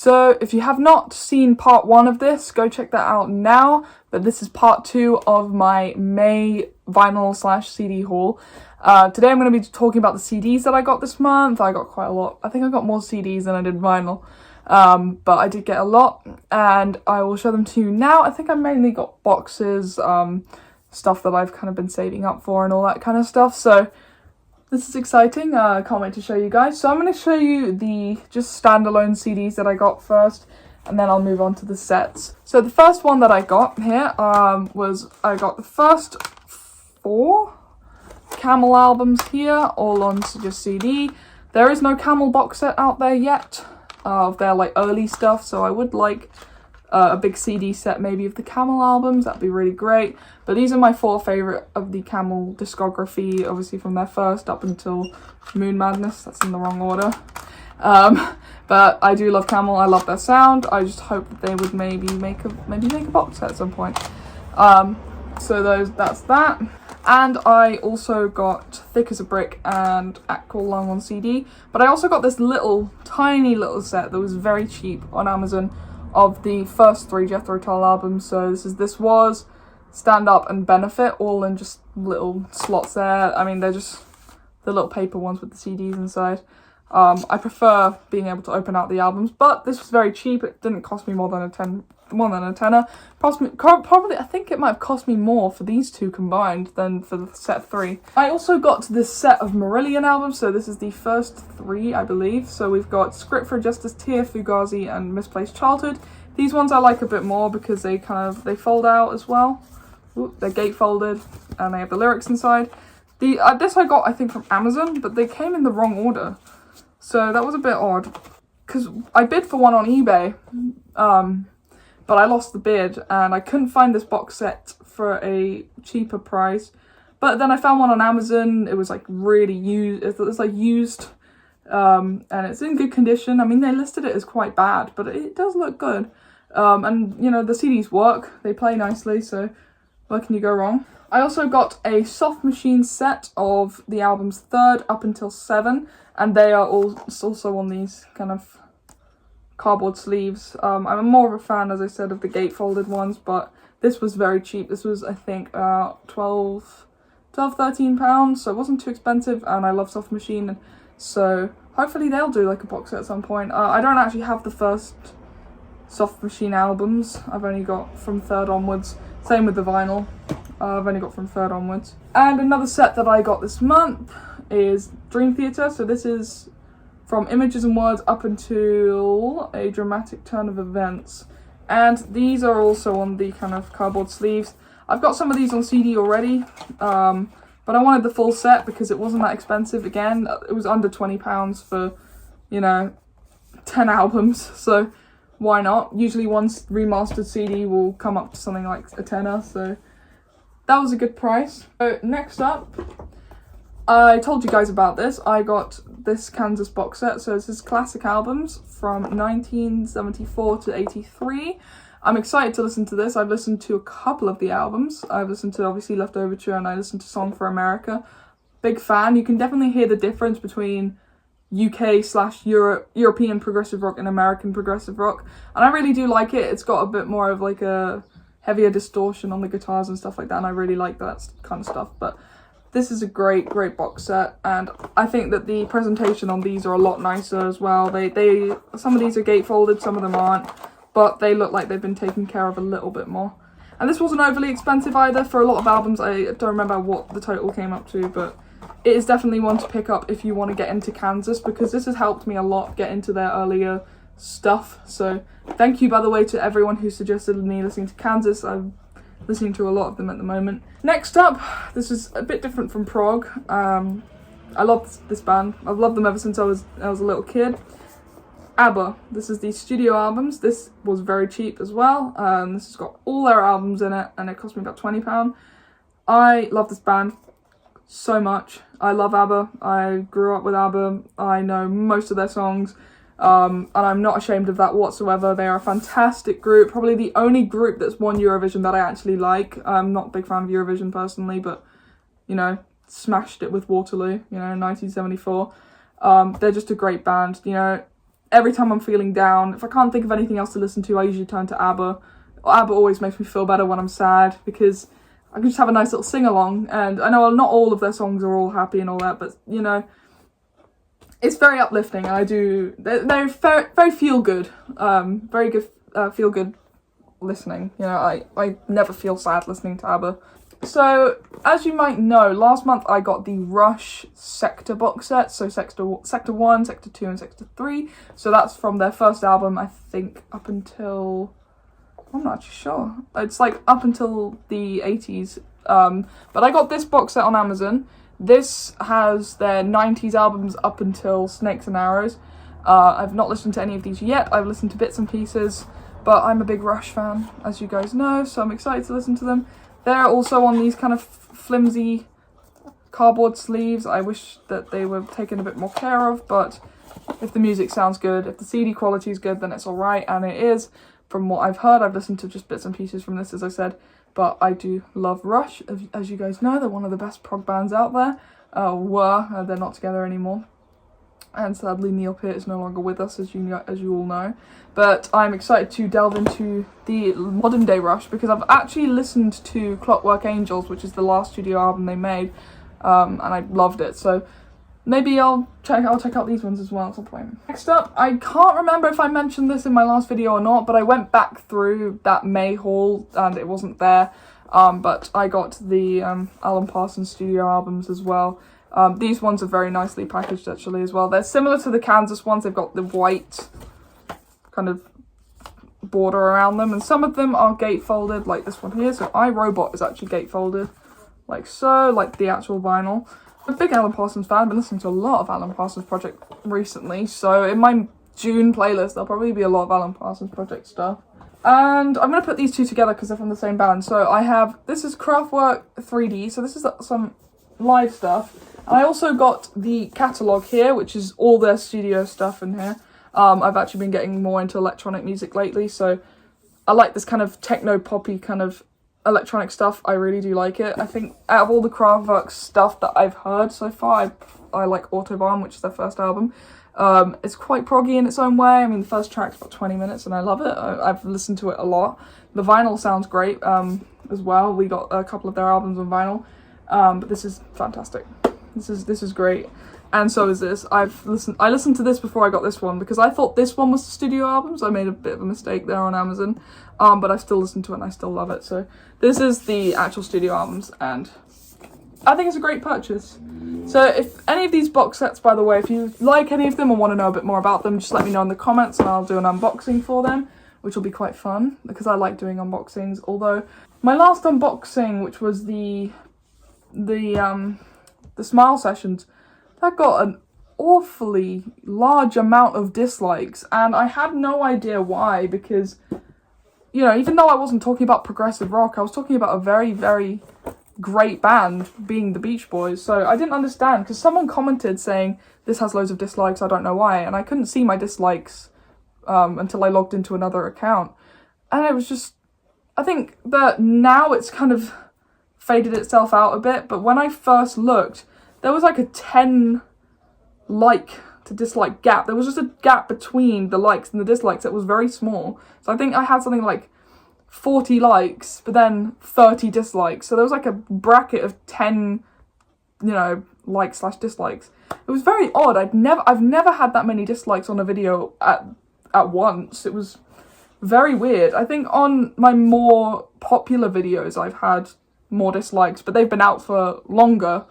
So if you have not seen part 1 of this, go check that out now. But this is part 2 of my May vinyl/CD haul. Today I'm going to be talking about the CDs that I got this month. I got quite a lot. I think I got more CDs than I did vinyl. But I did get a lot, and I will show them to you now. I think I mainly got boxes, stuff that I've kind of been saving up for and all that kind of stuff. So this is exciting. I can't wait to show you guys. So I'm going to show you the just standalone CDs that I got first, and then I'll move on to the sets. So the first one that I got here was I got the first 4 Camel albums here, all on just CD. There is no Camel box set out there yet of their like early stuff, so I would like a big CD set maybe of the Camel albums. That'd be really great. But these are my 4 favourite of the Camel discography, obviously from their first up until Moon Madness. That's in the wrong order. But I do love Camel. I love their sound. I just hope that they would maybe make a box set at some point. So that's that. And I also got Thick as a Brick and Act All Along on CD. But I also got this tiny little set that was very cheap on Amazon of the first 3 Jethro Tull albums. So this was Stand Up and Benefit, all in just little slots there. I mean, they're just the little paper ones with the CDs inside. I prefer being able to open out the albums, but this was very cheap. It didn't cost me more than a tenner. Probably, I think it might have cost me more for these 2 combined than for the set 3. I also got this set of Marillion albums, so this is the first 3, I believe. So we've got Script for Justice, Tear, Fugazi, and Misplaced Childhood. These ones I like a bit more because they fold out as well. Ooh, they're gatefolded, and they have the lyrics inside. This I got, I think, from Amazon, but they came in the wrong order. So that was a bit odd, because I bid for one on eBay, but I lost the bid, and I couldn't find this box set for a cheaper price. But then I found one on Amazon. It was like really used. It was like used, and it's in good condition. I mean, they listed it as quite bad, but it does look good. And you know, the CDs work. They play nicely, so where can you go wrong? I also got a Soft Machine set of the album's 3rd up until 7, and they are also on these kind of cardboard sleeves. I'm more of a fan, as I said, of the gatefolded ones, but this was very cheap. This was, I think, 13 pounds, so it wasn't too expensive, and I love Soft Machine, so hopefully they'll do like a box set at some point. I don't actually have the first Soft Machine albums. I've only got from 3rd onwards. Same with the vinyl. I've only got from 3rd onwards. And another set that I got this month is Dream Theater. So this is from Images and Words up until A Dramatic Turn of Events. And these are also on the kind of cardboard sleeves. I've got some of these on CD already, but I wanted the full set because it wasn't that expensive. Again, it was under £20 for, 10 albums. So why not? Usually one remastered CD will come up to something like a tenner, so that was a good price. So next up, I told you guys about this. I got this Kansas box set. So this is classic albums from 1974 to 83. I'm excited to listen to this. I've listened to a couple of the albums. I've listened to obviously Left Overture, and I listened to Song for America. Big fan. You can definitely hear the difference between UK/European progressive rock and American progressive rock, and I really do like it. It's got a bit more of like a heavier distortion on the guitars and stuff like that, and I really like that kind of stuff. But this is a great box set, and I think that the presentation on these are a lot nicer as well. Some of these are gatefolded, some of them aren't, but they look like they've been taken care of a little bit more. And this wasn't overly expensive either. For a lot of albums, I don't remember what the total came up to, but it is definitely one to pick up if you want to get into Kansas, because this has helped me a lot get into their earlier stuff. So thank you, by the way, to everyone who suggested me listening to Kansas. I'm listening to a lot of them at the moment. Next up, this is a bit different from Prog. I love this band. I've loved them ever since I was a little kid. ABBA. This is the studio albums. This was very cheap as well. This has got all their albums in it, and it cost me about £20. I love this band so much. I love ABBA. I grew up with ABBA. I know most of their songs, and I'm not ashamed of that whatsoever. They are a fantastic group. Probably the only group that's won Eurovision that I actually like. I'm not a big fan of Eurovision personally, but smashed it with Waterloo, in 1974. They're just a great band. every time I'm feeling down, if I can't think of anything else to listen to, I usually turn to ABBA. ABBA always makes me feel better when I'm sad, because I can just have a nice little sing-along, and I know not all of their songs are all happy and all that, but, you know, it's very uplifting. They're very feel-good, very good feel-good listening. You know, I never feel sad listening to ABBA. So, as you might know, last month I got the Rush Sector box set, so Sector 1, Sector 2 and Sector 3, so that's from their first album, I think, up until... I'm not actually sure. It's like up until the 80s. But I got this box set on Amazon. This has their 90s albums up until Snakes and Arrows. I've not listened to any of these yet. I've listened to bits and pieces, but I'm a big Rush fan, as you guys know, so I'm excited to listen to them. They're also on these kind of flimsy cardboard sleeves. I wish that they were taken a bit more care of, but if the music sounds good, if the CD quality is good, then it's alright, and it is. From what I've heard, I've listened to just bits and pieces from this, as I said, but I do love Rush. As you guys know, they're one of the best prog bands out there. They're not together anymore. And sadly, Neil Peart is no longer with us, as you all know. But I'm excited to delve into the modern day Rush, because I've actually listened to Clockwork Angels, which is the last studio album they made, and I loved it. So maybe I'll check out these ones as well at some point. Next up, I can't remember if I mentioned this in my last video or not, but I went back through that May haul and it wasn't there. But I got the Alan Parsons studio albums as well. These ones are very nicely packaged actually as well. They're similar to the Kansas ones. They've got the white kind of border around them, and some of them are gatefolded, like this one here. So iRobot is actually gatefolded, like so, like the actual vinyl. I'm a big Alan Parsons fan. I've been listening to a lot of Alan Parsons Project recently, so in my June playlist there'll probably be a lot of Alan Parsons Project stuff. And I'm going to put these two together because they're from the same band. So I have, this is Kraftwerk 3D, so this is some live stuff. And I also got the catalogue here, which is all their studio stuff in here. I've actually been getting more into electronic music lately, so I like this kind of techno-poppy kind of electronic stuff. I really do like it. I think out of all the Kraftwerk stuff that I've heard so far, I like Autobahn, which is their first album. It's quite proggy in its own way. I mean, the first track's about 20 minutes and I love it. I've listened to it a lot. The vinyl sounds great as well. We got a couple of their albums on vinyl, but this is fantastic. This is great. And so is this. I listened to this before I got this one because I thought this one was the studio album, so I made a bit of a mistake there on Amazon. But I still listened to it and I still love it. So this is the actual studio albums, and I think it's a great purchase. So if any of these box sets, by the way, if you like any of them or want to know a bit more about them, just let me know in the comments and I'll do an unboxing for them, which will be quite fun because I like doing unboxings. Although my last unboxing, which was the Smile Sessions, that got an awfully large amount of dislikes, and I had no idea why, because, you know, even though I wasn't talking about progressive rock, I was talking about a very, very great band being the Beach Boys. So I didn't understand, because someone commented saying this has loads of dislikes, I don't know why, and I couldn't see my dislikes until I logged into another account. And it was just, I think that now it's kind of faded itself out a bit, but when I first looked, there was like a 10 like to dislike gap. There was just a gap between the likes and the dislikes that was very small. So I think I had something like 40 likes, but then 30 dislikes. So there was like a bracket of 10, you know, likes / dislikes. It was very odd. I've never had that many dislikes on a video at once. It was very weird. I think on my more popular videos I've had more dislikes, but they've been out for longer.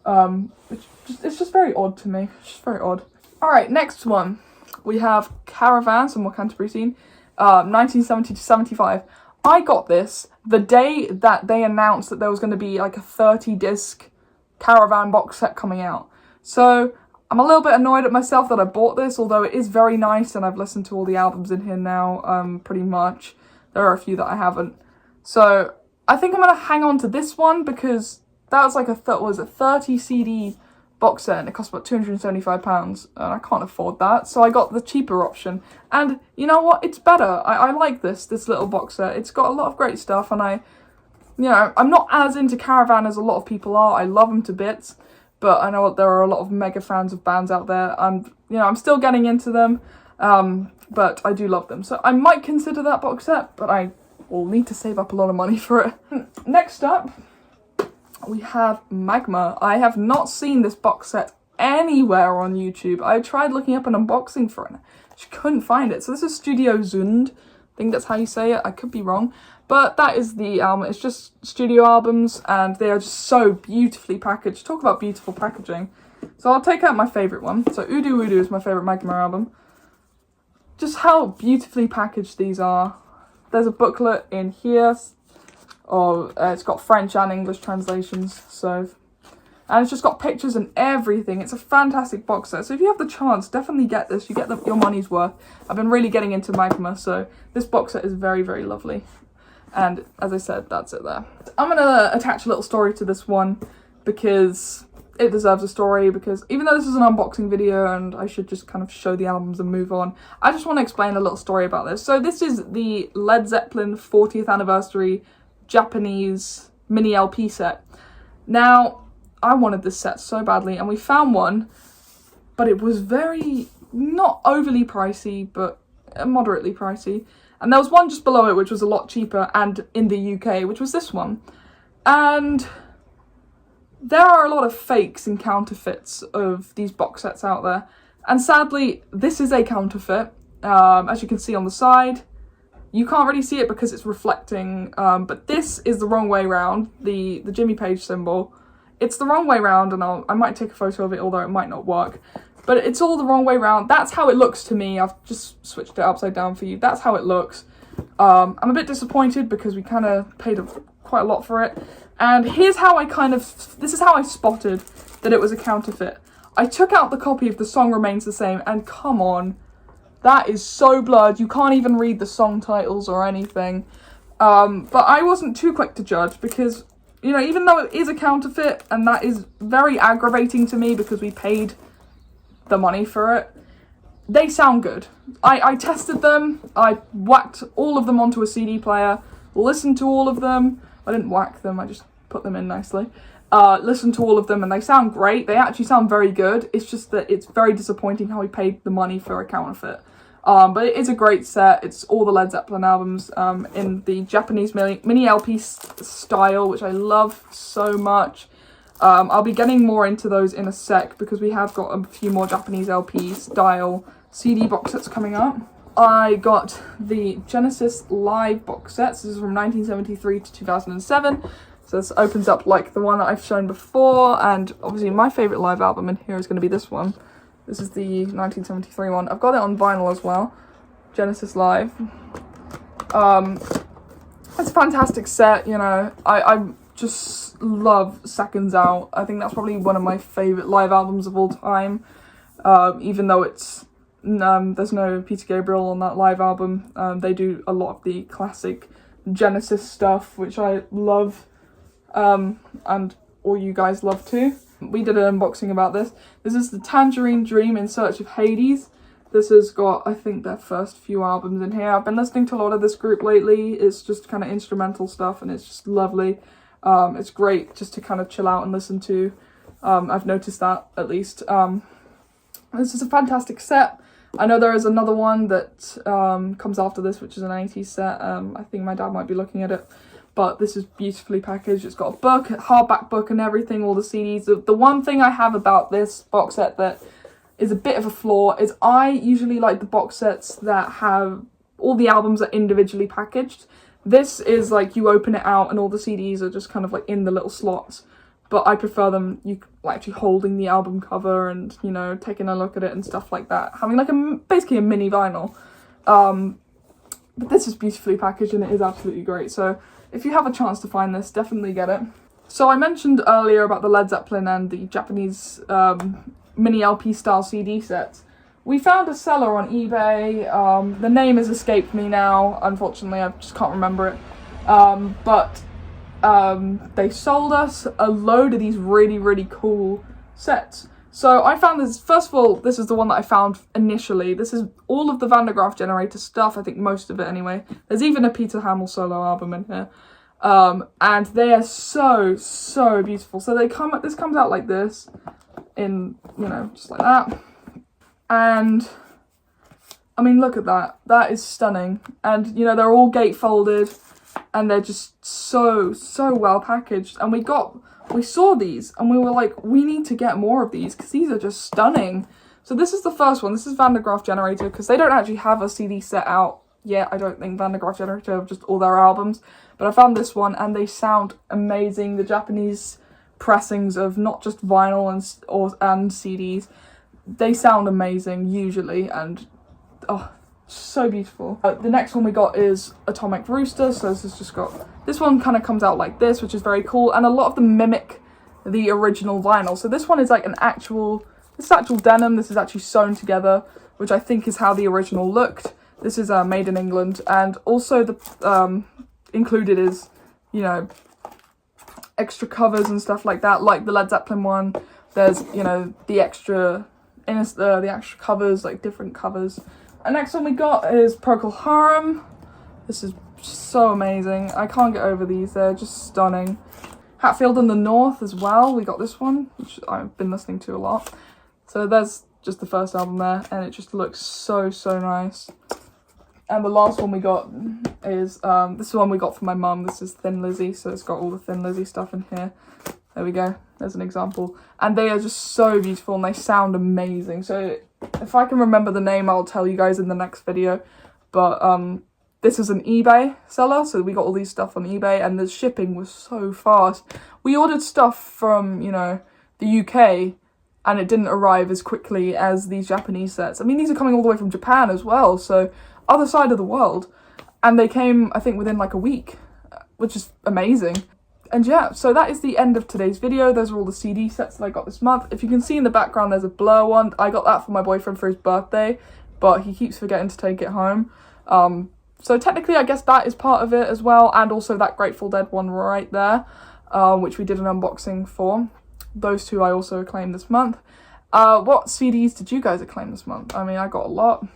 It's just very odd to me. It's just very odd. Alright, next one. We have Caravan, some more Canterbury scene, 1970 to 75. I got this the day that they announced that there was going to be like a 30-disc Caravan box set coming out. So I'm a little bit annoyed at myself that I bought this, although it is very nice and I've listened to all the albums in here now, pretty much. There are a few that I haven't. So I think I'm going to hang on to this one because that was like a 30 CD box set and it cost about £275 and I can't afford that, so I got the cheaper option. And you know what, it's better. I like this little box set. It's got a lot of great stuff, and I'm not as into Caravan as a lot of people are. I love them to bits, but I know there are a lot of mega fans of bands out there, and I'm still getting into them. But I do love them. So I might consider that box set, but I will need to save up a lot of money for it. Next up, we have Magma. I have not seen this box set anywhere on YouTube. I tried looking up an unboxing for it. Just couldn't find it. So this is Studio Zund. I think that's how you say it. I could be wrong. But that is the album. It's just studio albums, and they are just so beautifully packaged. Talk about beautiful packaging. So I'll take out my favourite one. So Udu Udu is my favourite Magma album. Just how beautifully packaged these are. There's a booklet in here. It's got French and English translations. And it's just got pictures and everything. It's a fantastic box set. So if you have the chance, definitely get this. You get your money's worth. I've been really getting into Magma, so this box set is very, very lovely. And as I said, that's it there. I'm going to attach a little story to this one because it deserves a story, because even though this is an unboxing video and I should just kind of show the albums and move on, I just want to explain a little story about this. So this is the Led Zeppelin 40th anniversary Japanese mini LP set. Now, I wanted this set so badly, and we found one, but it was not overly pricey, but moderately pricey. And there was one just below it, which was a lot cheaper, and in the UK, which was this one. And there are a lot of fakes and counterfeits of these box sets out there. And sadly, this is a counterfeit, as you can see on the side. You can't really see it because it's reflecting, but this is the wrong way round, the Jimmy Page symbol. It's the wrong way round, and I might take a photo of it, although it might not work. But it's all the wrong way round. That's how it looks to me. I've just switched it upside down for you. That's how it looks. I'm a bit disappointed because we kind of paid quite a lot for it. And here's how this is how I spotted that it was a counterfeit. I took out the copy of The Song Remains the Same, and come on, that is so blurred. You can't even read the song titles or anything. But I wasn't too quick to judge because, you know, even though it is a counterfeit, and that is very aggravating to me because we paid the money for it, they sound good. I tested them. I whacked all of them onto a CD player, listened to all of them. I didn't whack them, I just put them in nicely. Listened to all of them, and they sound great. They actually sound very good. It's just that it's very disappointing how we paid the money for a counterfeit. But it is a great set. It's all the Led Zeppelin albums in the Japanese mini LP style, which I love so much. I'll be getting more into those in a sec because we have got a few more Japanese LP style CD box sets coming up. I got the Genesis Live box sets. This is from 1973 to 2007. So this opens up like the one that I've shown before, and obviously my favourite live album in here is going to be this one. This is the 1973 one. I've got it on vinyl as well. Genesis Live. It's a fantastic set, you know. I just love Seconds Out. I think that's probably one of my favourite live albums of all time. Even though there's no Peter Gabriel on that live album. They do a lot of the classic Genesis stuff, which I love, and all you guys love too. We did an unboxing about this. This is the Tangerine Dream in Search of Hades. This has got, I think, their first few albums in here. I've been listening to a lot of this group lately. It's just kind of instrumental stuff, and it's just lovely. It's great just to kind of chill out and listen to. I've noticed that, at least. This is a fantastic set. I know there is another one that comes after this, which is an 80s set. I think my dad might be looking at it. But this is beautifully packaged. It's got a book, a hardback book and everything, all the CDs. The one thing I have about this box set that is a bit of a flaw is I usually like the box sets that have all the albums are individually packaged. This is like you open it out and all the CDs are just kind of like in the little slots. But I prefer them, actually holding the album cover and, you know, taking a look at it and stuff like that. Having like basically a mini vinyl. But this is beautifully packaged and it is absolutely great. So if you have a chance to find this, definitely get it. So I mentioned earlier about the Led Zeppelin and the Japanese mini LP style CD sets. We found a seller on eBay. The name has escaped me now, unfortunately, I just can't remember it. But they sold us a load of these really, really cool sets. So I found this, first of all, this is the one that I found initially. This is all of the Van de Graaff Generator stuff, I think most of it anyway. There's even a Peter Hamill solo album in here. And they are so, so beautiful. So this comes out like this, in, you know, just like that. And I mean, look at that. That is stunning. And, you know, they're all gatefolded and they're just so well packaged. And we saw these and we were like, we need to get more of these because these are just stunning. So this is the first one. This is Van de Graaff Generator because they don't actually have a CD set out yet. I don't think Van de Graaff Generator have just all their albums. But I found this one and they sound amazing. The Japanese pressings of not just vinyl and CDs, they sound amazing usually, and oh, so beautiful. The next one we got is Atomic Rooster. So this one kind of comes out like this, which is very cool, and a lot of them mimic the original vinyl. So this one is like this is actual denim. This is actually sewn together, which I think is how the original looked. This is made in England, and also the included is, you know, extra covers and stuff like that, like the Led Zeppelin one. There's, you know, the extra covers, like different covers. And next one we got is Procol Harum. This is so amazing. I can't get over these. They're just stunning. Hatfield and the North as well. We got this one, which I've been listening to a lot. So there's just the first album there, and it just looks so nice. And the last one we got is, this is one we got from my mum. This is Thin Lizzy, so it's got all the Thin Lizzy stuff in here. There we go. There's an example. And they are just so beautiful and they sound amazing. So if I can remember the name, I'll tell you guys in the next video. But this is an eBay seller, so we got all these stuff on eBay, and the shipping was so fast. We ordered stuff from, you know, the UK, and it didn't arrive as quickly as these Japanese sets. I mean, these are coming all the way from Japan as well, so other side of the world, and they came, I think, within like a week, which is amazing. And yeah, so that is the end of today's video. Those are all the CD sets that I got this month. If you can see in the background, there's a Blur one. I got that for my boyfriend for his birthday, but he keeps forgetting to take it home. So technically, I guess that is part of it as well, and also that Grateful Dead one right there, which we did an unboxing for. Those two I also acclaimed this month. What CDs did you guys acclaim this month? I mean, I got a lot.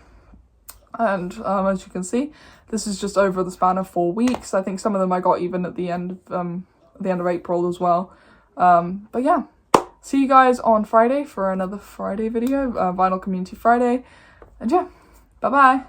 And as you can see, this is just over the span of 4 weeks. I think some of them I got even at the end of April as well. But yeah, see you guys on Friday for another Friday video, Vinyl Community Friday. And yeah, bye bye.